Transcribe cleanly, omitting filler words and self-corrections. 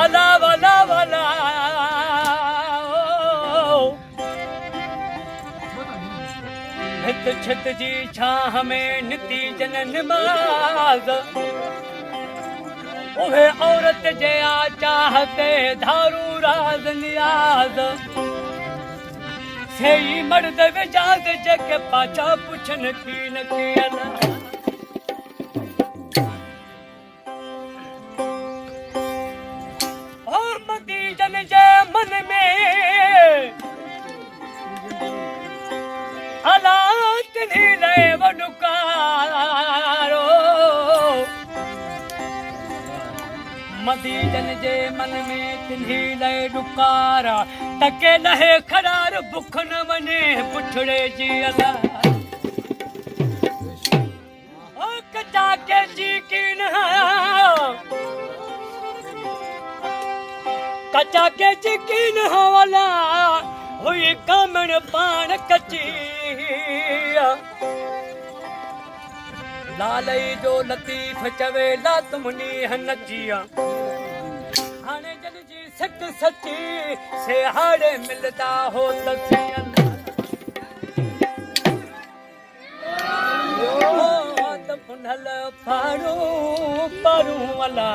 अला वाला वाला हित छित जी छाह में निती जनन बाज़ उहे औरत जे आ चाहते धारू राज नियाज़ सेई मर्द विजाग जेके पाछा पुछन की न कियल ओ मदीजन जे मन में हालात नी ले वडुकारो मदीजन जे मन में तिन्ही लय डुकारा तके लहे खरार बुख न वने पुठड़े जी अला ओ कचा के जी की न कचा के जी की न वाला हुई कामण पान कची लालई जो लतीफ चवे ला तुमनी हनचिया हाणे जन जी सिक सची से हाड़े मिलता हो तसियन ओ त पुनल पारू पारू वाला